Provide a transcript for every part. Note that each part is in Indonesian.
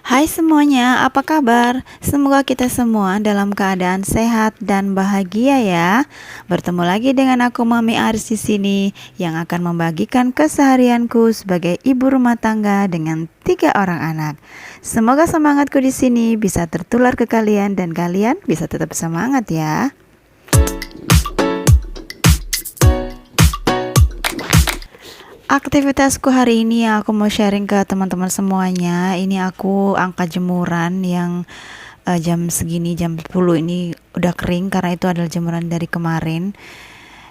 Hai semuanya, apa kabar? Semoga kita semua dalam keadaan sehat dan bahagia ya. Bertemu lagi dengan aku Mami Aris di sini yang akan membagikan keseharianku sebagai ibu rumah tangga dengan 3 orang anak. Semoga semangatku di sini bisa tertular ke kalian dan kalian bisa tetap semangat ya. Aktivitasku hari ini aku mau sharing ke teman-teman semuanya. Ini aku angkat jemuran yang jam segini jam 10 ini udah kering karena itu adalah jemuran dari kemarin.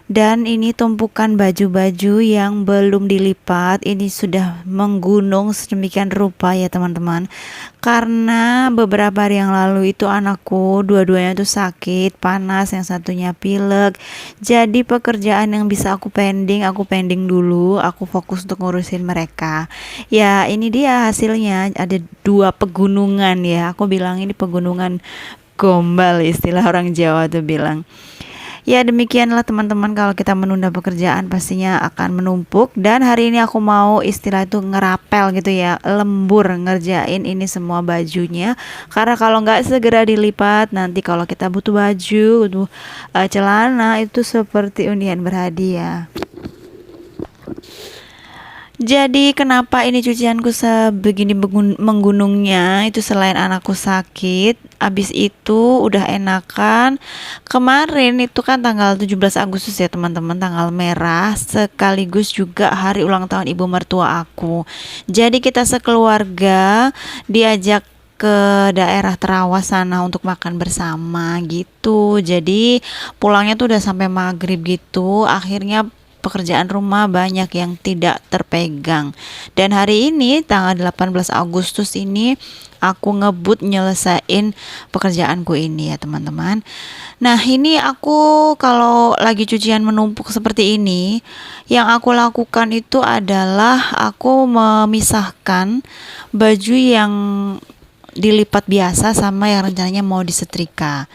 Dan ini tumpukan baju-baju yang belum dilipat. Ini sudah menggunung sedemikian rupa ya teman-teman. Karena beberapa hari yang lalu itu anakku dua-duanya tuh sakit, panas, yang satunya pilek. Jadi pekerjaan yang bisa aku pending dulu. Aku fokus untuk ngurusin mereka. Ya ini dia hasilnya, ada 2 pegunungan ya. Aku bilang ini pegunungan gombal, istilah orang Jawa tuh bilang. Ya demikianlah teman-teman, kalau kita menunda pekerjaan pastinya akan menumpuk. Dan hari ini aku mau istilah itu ngerapel gitu ya, lembur ngerjain ini semua bajunya. Karena kalau nggak segera dilipat, nanti kalau kita butuh baju, butuh celana itu seperti undian berhadiah. Jadi kenapa ini cucianku sebegini menggunungnya, itu selain anakku sakit, abis itu udah enakan. Kemarin itu kan tanggal 17 Agustus ya teman-teman, tanggal merah sekaligus juga hari ulang tahun ibu mertua aku. Jadi kita sekeluarga diajak ke daerah Terawas sana untuk makan bersama gitu. Jadi pulangnya tuh udah sampai maghrib gitu. Akhirnya pekerjaan rumah banyak yang tidak terpegang. Dan hari ini tanggal 18 Agustus ini aku ngebut nyelesain pekerjaanku ini ya teman-teman. Nah ini aku kalau lagi cucian menumpuk seperti ini, yang aku lakukan itu adalah aku memisahkan baju yang dilipat biasa sama yang rencananya mau disetrika.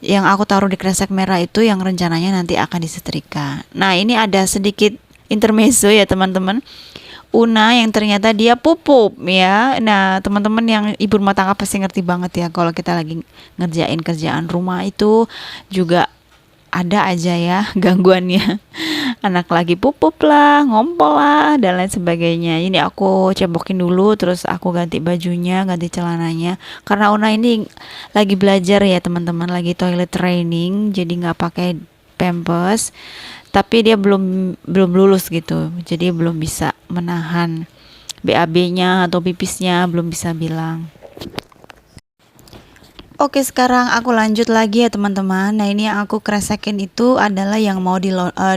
Yang aku taruh di kresek merah itu yang rencananya nanti akan disetrika. Nah ini ada sedikit intermezzo ya teman-teman. Una yang ternyata dia pupup ya. Nah teman-teman yang ibu rumah tangga pasti ngerti banget ya, kalau kita lagi ngerjain kerjaan rumah itu juga ada aja ya gangguannya. Anak lagi pupup lah, ngompol lah, dan lain sebagainya. Ini aku cebokin dulu, terus aku ganti bajunya, ganti celananya. Karena Una ini lagi belajar ya teman-teman, lagi toilet training, jadi nggak pakai pampers. Tapi dia belum belum lulus gitu, jadi belum bisa menahan BAB-nya atau pipisnya, belum bisa bilang. Oke, sekarang aku lanjut lagi ya teman-teman. Nah, ini yang aku kresekin itu adalah yang mau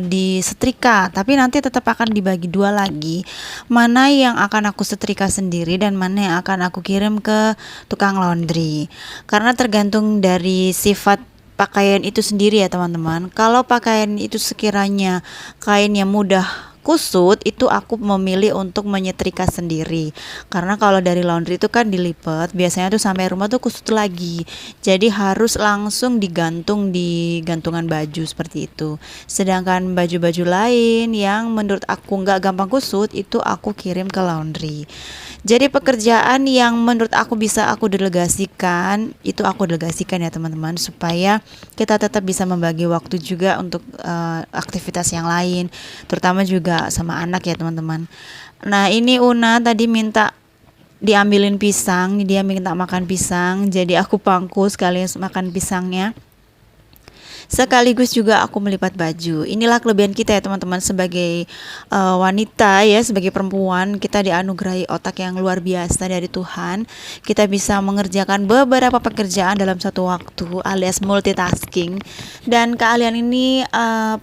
disetrika, tapi nanti tetap akan dibagi dua lagi. Mana yang akan aku setrika sendiri dan mana yang akan aku kirim ke tukang laundry. Karena tergantung dari sifat pakaian itu sendiri ya teman-teman. Kalau pakaian itu sekiranya kainnya mudah kusut, itu aku memilih untuk menyetrika sendiri. Karena kalau dari laundry itu kan dilipat, biasanya tuh sampai rumah tuh kusut lagi. Jadi harus langsung digantung di gantungan baju seperti itu. Sedangkan baju-baju lain yang menurut aku nggak gampang kusut, itu aku kirim ke laundry. Jadi pekerjaan yang menurut aku bisa aku delegasikan, itu aku delegasikan ya teman-teman, supaya kita tetap bisa membagi waktu juga untuk aktivitas yang lain, terutama juga sama anak ya teman-teman. Nah ini Una tadi minta diambilin pisang, dia minta makan pisang, jadi aku pangku sekalian makan pisangnya. Sekaligus juga aku melipat baju. Inilah kelebihan kita ya teman-teman, sebagai wanita ya, sebagai perempuan, kita dianugerahi otak yang luar biasa dari Tuhan. Kita bisa mengerjakan beberapa pekerjaan dalam satu waktu, alias multitasking. Dan keahlian ini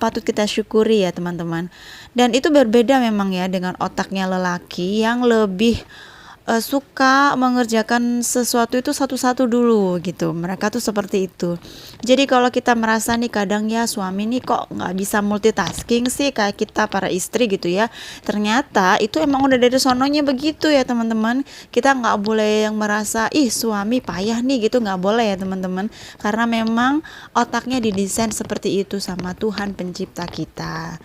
patut kita syukuri ya teman-teman. Dan itu berbeda memang ya dengan otaknya lelaki yang lebih suka mengerjakan sesuatu itu satu-satu dulu gitu. Mereka tuh seperti itu. Jadi kalau kita merasa nih kadang ya suami nih kok nggak bisa multitasking sih kayak kita para istri gitu ya. Ternyata itu emang udah dari sononya begitu ya teman-teman. Kita nggak boleh yang merasa ih suami payah nih gitu, nggak boleh ya teman-teman. Karena memang otaknya didesain seperti itu sama Tuhan pencipta kita.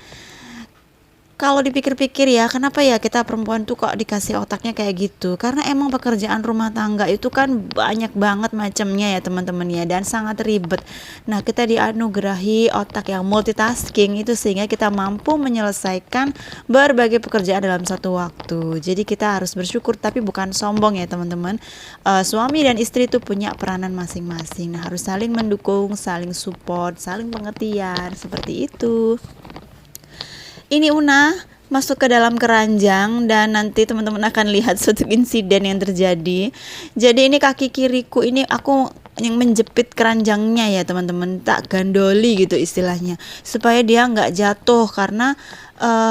Kalau dipikir-pikir ya, kenapa ya kita perempuan tuh kok dikasih otaknya kayak gitu? Karena emang pekerjaan rumah tangga itu kan banyak banget macamnya ya teman-teman ya, dan sangat ribet. Nah, kita dianugerahi otak yang multitasking itu sehingga kita mampu menyelesaikan berbagai pekerjaan dalam satu waktu. Jadi kita harus bersyukur tapi bukan sombong ya teman-teman. Suami dan istri itu punya peranan masing-masing. Nah, harus saling mendukung, saling support, saling pengertian, seperti itu. Ini Una masuk ke dalam keranjang dan nanti teman-teman akan lihat suatu insiden yang terjadi. Jadi ini kaki kiriku ini aku yang menjepit keranjangnya ya teman-teman, tak gandoli gitu istilahnya, supaya dia nggak jatuh karena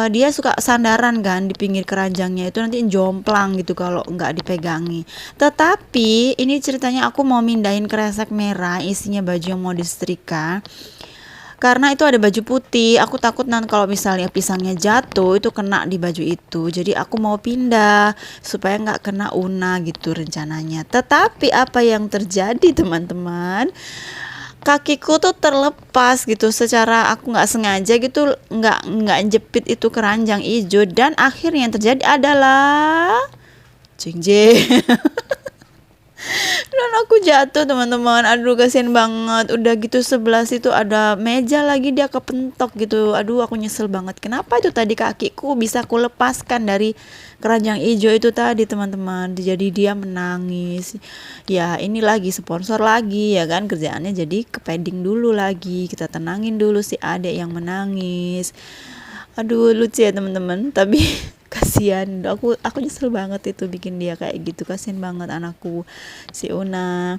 dia suka sandaran kan di pinggir keranjangnya itu, nanti jomplang gitu kalau nggak dipegangi. Tetapi ini ceritanya aku mau mindahin kresek merah isinya baju yang mau disetrika. Karena itu ada baju putih, aku takut nanti kalau misalnya pisangnya jatuh itu kena di baju itu. Jadi aku mau pindah supaya nggak kena Una gitu rencananya. Tetapi apa yang terjadi teman-teman? Kakiku tuh terlepas gitu secara aku nggak sengaja gitu, nggak jepit itu keranjang hijau, dan akhirnya yang terjadi adalah jeng jeng. Dan aku jatuh teman-teman, aduh kasihan banget. Udah gitu sebelah situ ada meja lagi, dia kepentok gitu. Aduh aku nyesel banget, kenapa itu tadi kakiku bisa aku lepaskan dari keranjang hijau itu tadi teman-teman. Jadi dia menangis. Ya ini lagi sponsor lagi ya kan, kerjaannya jadi ke padding dulu lagi, kita tenangin dulu si adek yang menangis. Aduh lucu ya teman-teman, tapi kasihan, aku nyesel banget itu bikin dia kayak gitu, kasihan banget anakku si Una.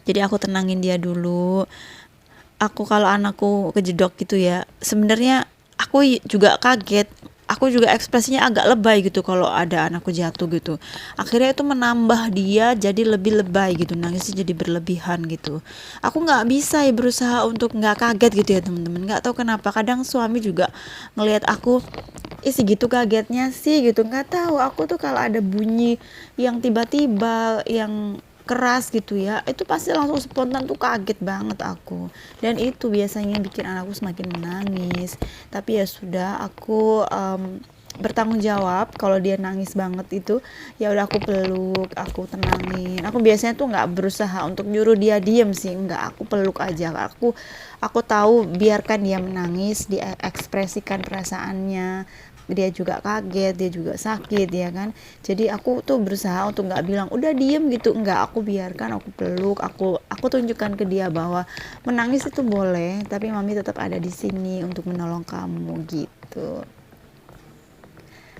Jadi aku tenangin dia dulu. Aku kalau anakku kejedok gitu ya, sebenarnya aku juga kaget. Aku juga ekspresinya agak lebay gitu kalau ada anakku jatuh gitu. Akhirnya itu menambah dia jadi lebih lebay gitu, nangisnya jadi berlebihan gitu. Aku nggak bisa ya berusaha untuk nggak kaget gitu ya teman-teman. Nggak tahu kenapa kadang suami juga ngelihat aku, ih segitu kagetnya sih gitu. Nggak tahu, aku tuh kalau ada bunyi yang tiba-tiba yang keras gitu ya, itu pasti langsung spontan tuh kaget banget aku, dan itu biasanya bikin anakku semakin menangis. Tapi ya sudah, aku bertanggung jawab. Kalau dia nangis banget itu ya udah aku peluk, aku tenangin. Aku biasanya tuh nggak berusaha untuk nyuruh dia diem sih, nggak, aku peluk aja. Aku tahu biarkan dia menangis, dia ekspresikan perasaannya, dia juga kaget, dia juga sakit ya kan. Jadi aku tuh berusaha untuk nggak bilang udah diem gitu, nggak, aku biarkan, aku peluk, aku tunjukkan ke dia bahwa menangis itu boleh, tapi mami tetap ada di sini untuk menolong kamu gitu.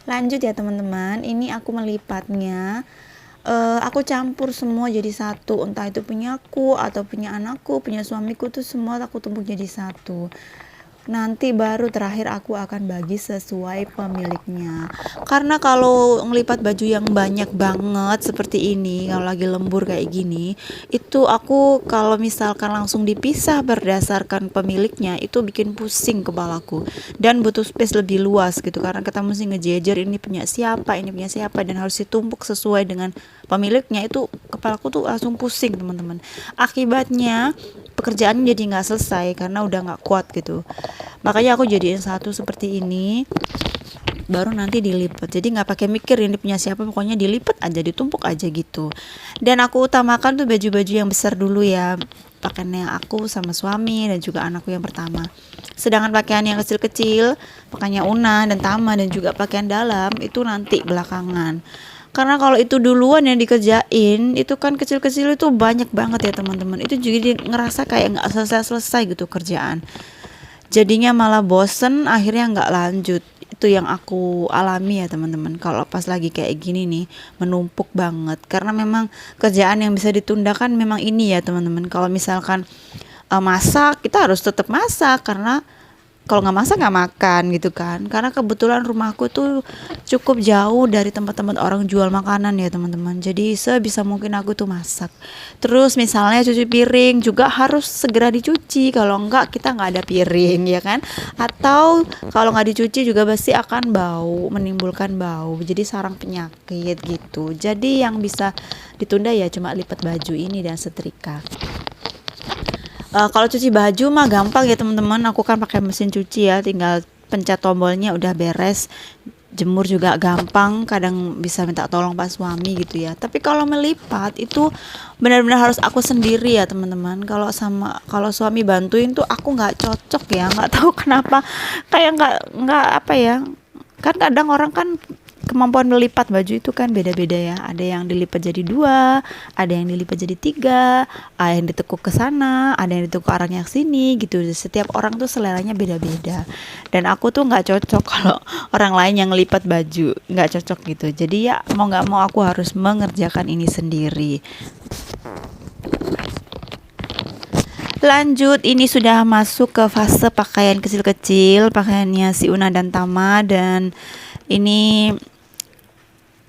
Lanjut ya teman-teman, ini aku melipatnya. Aku campur semua jadi satu, entah itu punyaku atau punya anakku, punya suamiku, tuh semua aku tumpuk jadi satu. Nanti baru terakhir aku akan bagi sesuai pemiliknya. Karena kalau ngelipat baju yang banyak banget seperti ini, kalau lagi lembur kayak gini, itu aku kalau misalkan langsung dipisah berdasarkan pemiliknya, itu bikin pusing kepalaku dan butuh space lebih luas gitu, karena kita mesti ngejejer ini punya siapa, ini punya siapa, dan harus ditumpuk sesuai dengan pemiliknya. Itu kepalaku tuh langsung pusing teman-teman. Akibatnya pekerjaan jadi nggak selesai karena udah nggak kuat gitu. Makanya aku jadiin satu seperti ini, baru nanti dilipat. Jadi nggak pakai mikir ini punya siapa, pokoknya dilipat aja, ditumpuk aja gitu. Dan aku utamakan tuh baju-baju yang besar dulu ya, pakaiannya aku sama suami dan juga anakku yang pertama. Sedangkan pakaian yang kecil-kecil, pakaiannya Una dan Tama dan juga pakaian dalam itu nanti belakangan. Karena kalau itu duluan yang dikerjain, itu kan kecil-kecil itu banyak banget ya teman-teman. Itu juga ngerasa kayak nggak selesai-selesai gitu kerjaan. Jadinya malah bosen, akhirnya nggak lanjut. Itu yang aku alami ya teman-teman. Kalau pas lagi kayak gini nih, menumpuk banget. Karena memang kerjaan yang bisa ditunda kan memang ini ya teman-teman. Kalau misalkan masak, kita harus tetap masak karena kalau nggak masak nggak makan gitu kan. Karena kebetulan rumahku tuh cukup jauh dari tempat-tempat orang jual makanan ya teman-teman. Jadi sebisa mungkin aku tuh masak. Terus misalnya cuci piring juga harus segera dicuci, kalau enggak kita nggak ada piring ya kan. Atau kalau nggak dicuci juga pasti akan bau, menimbulkan bau, jadi sarang penyakit gitu. Jadi yang bisa ditunda ya cuma lipat baju ini dan setrika. Kalau cuci baju mah gampang ya teman-teman, aku kan pakai mesin cuci ya, tinggal pencet tombolnya udah beres. Jemur juga gampang, kadang bisa minta tolong pak suami gitu ya. Tapi kalau melipat itu benar-benar harus aku sendiri ya teman-teman. Kalau suami bantuin tuh aku nggak cocok ya, nggak tahu kenapa, kayak nggak apa ya. Kan kadang orang kan kemampuan melipat baju itu kan beda-beda ya. Ada yang dilipat jadi 2, ada yang dilipat jadi 3, ada yang ditekuk ke sana, ada yang ditekuk arahnya ke sini gitu. Setiap orang tuh seleranya beda-beda. Dan aku tuh nggak cocok kalau orang lain yang lipat baju, nggak cocok gitu. Jadi ya mau nggak mau aku harus mengerjakan ini sendiri. Lanjut, ini sudah masuk ke fase pakaian kecil-kecil, pakaiannya si Una dan Tama, dan ini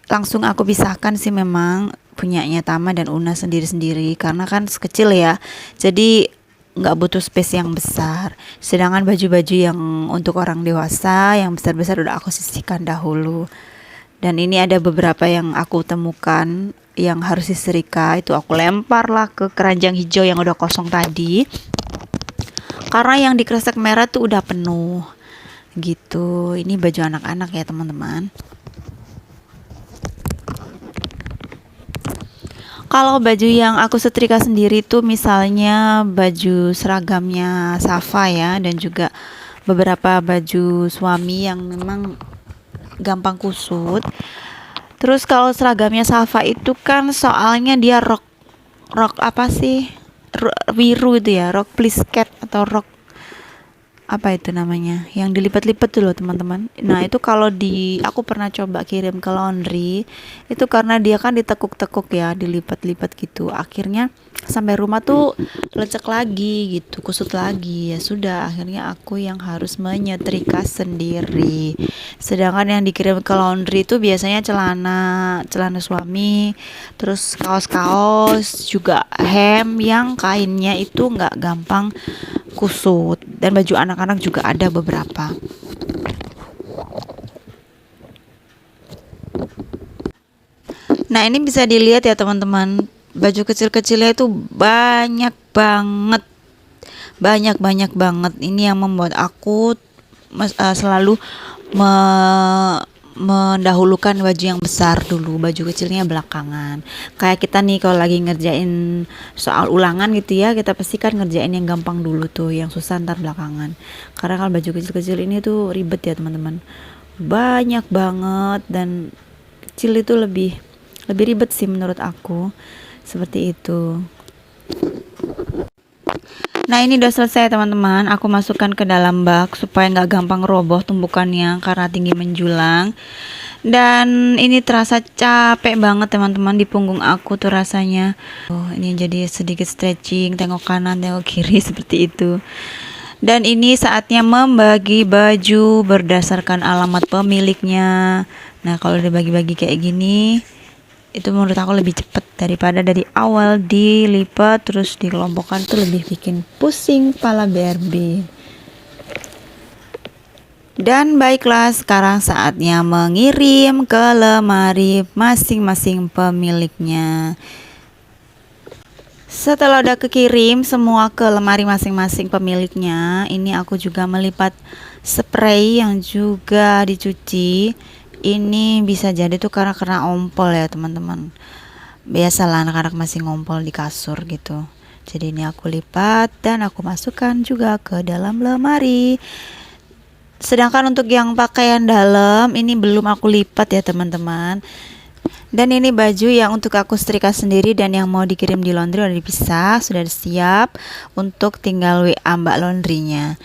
langsung aku pisahkan sih, memang punyanya Tama dan Una sendiri-sendiri karena kan sekecil ya, jadi nggak butuh space yang besar. Sedangkan baju-baju yang untuk orang dewasa yang besar-besar udah aku sisihkan dahulu. Dan ini ada beberapa yang aku temukan yang harus disetrika, itu aku lempar lah ke keranjang hijau yang udah kosong tadi, karena yang di kresek merah tuh udah penuh gitu. Ini baju anak-anak ya teman-teman. Kalau baju yang aku setrika sendiri tuh misalnya baju seragamnya Safa ya, dan juga beberapa baju suami yang memang gampang kusut. Terus kalau seragamnya Safa itu kan soalnya dia rok apa sih? Biru itu ya, rok plisket atau rok apa itu namanya, yang dilipat-lipat tuh loh teman-teman. Nah itu kalau aku pernah coba kirim ke laundry, itu karena dia kan ditekuk-tekuk ya, dilipat-lipat gitu, akhirnya sampai rumah tuh lecek lagi gitu, kusut lagi. Ya sudah, akhirnya aku yang harus menyetrika sendiri. Sedangkan yang dikirim ke laundry itu biasanya celana suami, terus kaos-kaos, juga hem yang kainnya itu nggak gampang kusut, dan baju anak-anak juga ada beberapa. Nah ini bisa dilihat ya teman-teman, baju kecil-kecilnya itu banyak banget, banyak banget. Ini yang membuat aku selalu mendahulukan baju yang besar dulu, baju kecilnya belakangan. Kayak kita nih kalau lagi ngerjain soal ulangan gitu ya, kita pasti kan ngerjain yang gampang dulu tuh, yang susah ntar belakangan. Karena kalau baju kecil-kecil ini tuh ribet ya teman-teman, banyak banget, dan kecil itu lebih ribet sih menurut aku, seperti itu. Nah ini udah selesai teman-teman, aku masukkan ke dalam bak supaya nggak gampang roboh tumpukannya karena tinggi menjulang. Dan ini terasa capek banget teman-teman, di punggung aku tuh rasanya. Ini jadi sedikit stretching, tengok kanan tengok kiri seperti itu. Dan ini saatnya membagi baju berdasarkan alamat pemiliknya. Nah kalau dibagi-bagi kayak gini, itu menurut aku lebih cepat daripada dari awal dilipat terus dikelompokkan, tuh lebih bikin pusing kepala BRB. Dan baiklah, sekarang saatnya mengirim ke lemari masing-masing pemiliknya. Setelah udah kekirim semua ke lemari masing-masing pemiliknya, ini aku juga melipat spray yang juga dicuci. Ini bisa jadi tuh karena kena ompol ya teman-teman. Biasalah anak-anak masih ngompol di kasur gitu. Jadi ini aku lipat dan aku masukkan juga ke dalam lemari. Sedangkan untuk yang pakaian dalam ini belum aku lipat ya teman-teman. Dan ini baju yang untuk aku setrika sendiri dan yang mau dikirim di laundry udah dipisah, sudah siap untuk tinggal WA Mbak laundrynya.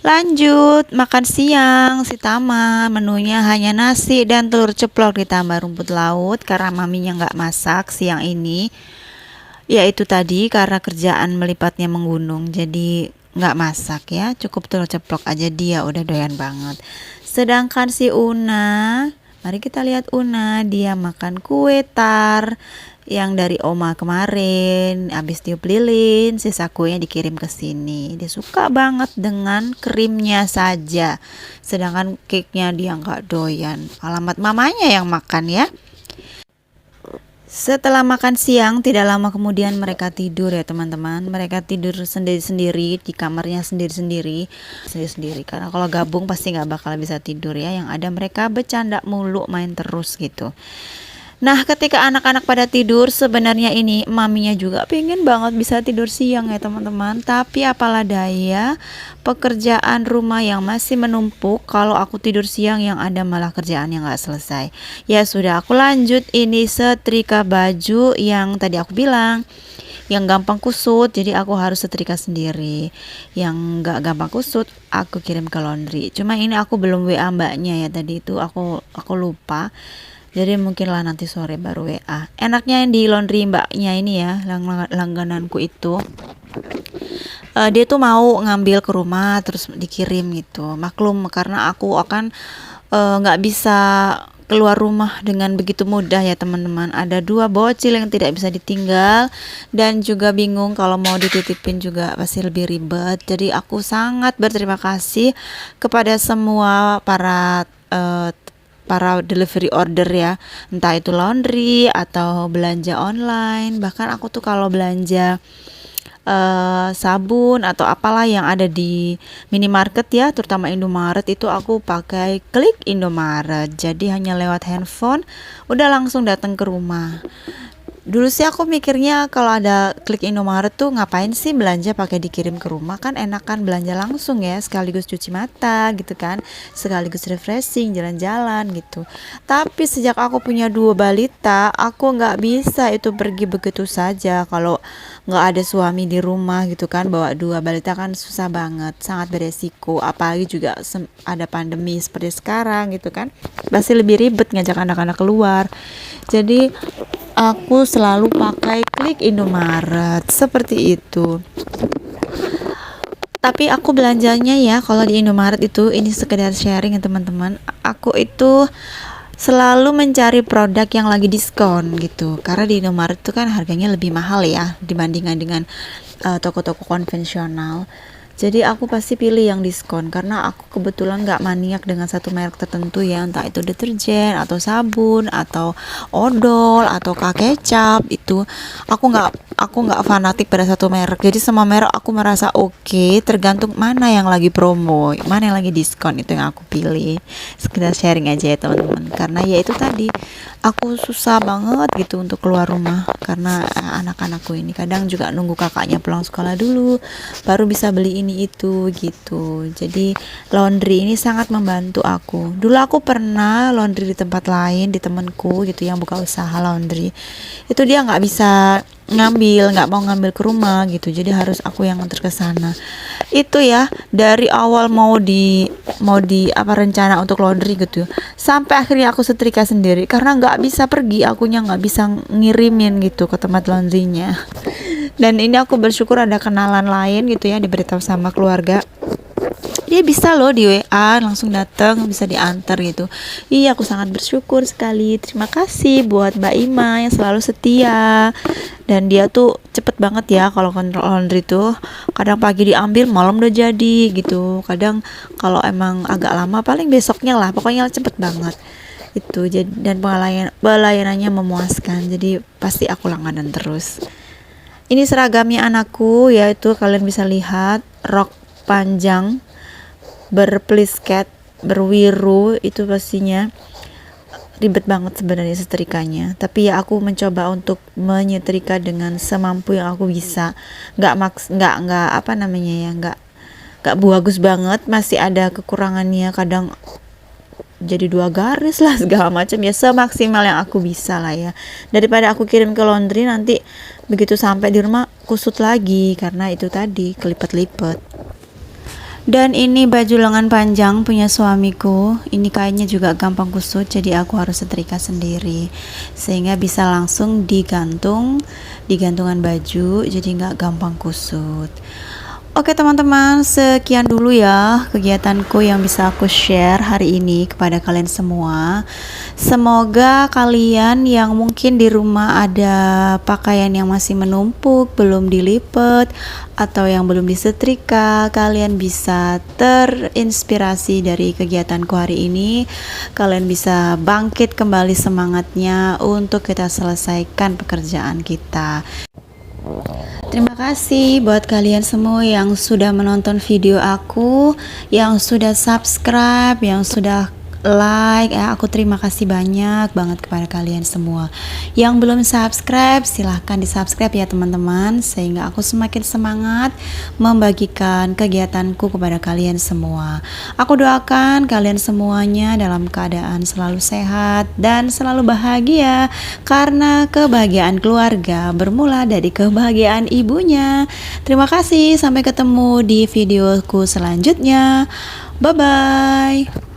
Lanjut makan siang si Tama, menunya hanya nasi dan telur ceplok ditambah rumput laut karena maminya nggak masak siang ini. Ya itu tadi karena kerjaan melipatnya menggunung, jadi nggak masak ya, cukup telur ceplok aja, dia udah doyan banget. Sedangkan si Una, mari kita lihat Una, dia makan kue tar yang dari oma kemarin, habis tiup lilin, sisa kuenya dikirim ke sini. Dia suka banget dengan krimnya saja, sedangkan cake-nya dia nggak doyan. Alamat mamanya yang makan ya. Setelah makan siang, tidak lama kemudian mereka tidur ya teman-teman. Mereka tidur sendiri-sendiri di kamarnya sendiri-sendiri. Karena kalau gabung pasti nggak bakal bisa tidur ya. Yang ada mereka bercanda mulu, main terus gitu. Nah, ketika anak-anak pada tidur, sebenarnya ini maminya juga pengen banget bisa tidur siang ya teman-teman. Tapi apalah daya, pekerjaan rumah yang masih menumpuk. Kalau aku tidur siang, yang ada malah kerjaan yang gak selesai. Ya sudah, aku lanjut. Ini setrika baju yang tadi aku bilang, yang gampang kusut, jadi aku harus setrika sendiri. Yang gak gampang kusut, aku kirim ke laundry. Cuma ini aku belum WA mbaknya ya, tadi itu aku lupa. Jadi mungkin lah nanti sore baru WA. Enaknya yang di laundry mbaknya ini ya, langgananku itu, dia tuh mau ngambil ke rumah terus dikirim gitu. Maklum karena aku akan nggak bisa keluar rumah dengan begitu mudah ya teman-teman. Ada 2 bocil yang tidak bisa ditinggal dan juga bingung kalau mau dititipin juga pasti lebih ribet. Jadi aku sangat berterima kasih kepada semua para delivery order ya, entah itu laundry atau belanja online. Bahkan aku tuh kalau belanja sabun atau apalah yang ada di minimarket ya, terutama Indomaret, itu aku pakai klik Indomaret. Jadi hanya lewat handphone udah langsung datang ke rumah. Dulu sih aku mikirnya kalau ada klik Indomaret tuh ngapain sih belanja pakai dikirim ke rumah, kan enakan belanja langsung ya, sekaligus cuci mata gitu kan, sekaligus refreshing, jalan-jalan gitu. Tapi sejak aku punya 2 balita, aku nggak bisa itu pergi begitu saja kalau nggak ada suami di rumah gitu kan. Bawa 2 balita kan susah banget, sangat beresiko, apalagi juga ada pandemi seperti sekarang gitu kan, pasti lebih ribet ngajak anak-anak keluar. Jadi aku selalu pakai klik Indomaret seperti itu. Tapi aku belanjanya ya kalau di Indomaret itu, ini sekedar sharing ya teman-teman. Aku itu selalu mencari produk yang lagi diskon gitu. Karena di Indomaret itu kan harganya lebih mahal ya dibandingkan dengan toko-toko konvensional. Jadi aku pasti pilih yang diskon karena aku kebetulan nggak maniak dengan satu merek tertentu ya, entah itu deterjen atau sabun atau odol atau kecap. Itu aku nggak fanatik pada satu merek. Jadi semua merek aku merasa oke, tergantung mana yang lagi promo, mana yang lagi diskon, itu yang aku pilih. Sekedar sharing aja ya teman-teman, karena ya itu tadi, aku susah banget gitu untuk keluar rumah karena anak-anakku ini kadang juga nunggu kakaknya pulang sekolah dulu baru bisa beli ini itu gitu. Jadi laundry ini sangat membantu aku. Dulu aku pernah laundry di tempat lain, di temenku gitu yang buka usaha laundry. Itu dia nggak bisa nggak mau ngambil ke rumah gitu, jadi harus aku yang nganter ke sana. Itu ya dari awal mau di apa rencana untuk laundry gitu sampai akhirnya aku setrika sendiri karena nggak bisa pergi, akunya nggak bisa ngirimin gitu ke tempat laundrynya. Dan ini aku bersyukur ada kenalan lain gitu ya, diberitahu sama keluarga, dia bisa loh di WA langsung datang, bisa diantar gitu. Iya, aku sangat bersyukur sekali. Terima kasih buat Mbak Ima yang selalu setia. Dan dia tuh cepet banget ya kalau kontrol laundry tuh. Kadang pagi diambil, malam udah jadi gitu. Kadang kalau emang agak lama paling besoknya lah. Pokoknya cepet banget. Itu dan pelayanannya memuaskan. Jadi pasti aku langganan terus. Ini seragamnya anakku, yaitu kalian bisa lihat rok panjang berplisket berwiru, itu pastinya ribet banget sebenarnya setrikanya, tapi ya aku mencoba untuk menyetrika dengan semampu yang aku bisa. Nggak apa namanya ya, nggak bagus banget, masih ada kekurangannya, kadang jadi 2 garis lah segala macam ya, semaksimal yang aku bisa lah ya, daripada aku kirim ke laundry nanti begitu sampai di rumah kusut lagi karena itu tadi kelipet-lipet. Dan ini baju lengan panjang punya suamiku, ini kainnya juga gampang kusut, jadi aku harus setrika sendiri sehingga bisa langsung digantungan baju, jadi nggak gampang kusut. Oke teman-teman, sekian dulu ya kegiatanku yang bisa aku share hari ini kepada kalian semua. Semoga kalian yang mungkin di rumah ada pakaian yang masih menumpuk, belum dilipat, atau yang belum disetrika, kalian bisa terinspirasi dari kegiatanku hari ini. Kalian bisa bangkit kembali semangatnya untuk kita selesaikan pekerjaan kita. Terima kasih buat kalian semua yang sudah menonton video aku, yang sudah subscribe, yang sudah like. Aku terima kasih banyak banget kepada kalian semua. Yang belum subscribe, silahkan di subscribe ya teman-teman, sehingga aku semakin semangat membagikan kegiatanku kepada kalian semua. Aku doakan kalian semuanya dalam keadaan selalu sehat dan selalu bahagia, karena kebahagiaan keluarga bermula dari kebahagiaan ibunya. Terima kasih, sampai ketemu di videoku selanjutnya. Bye bye.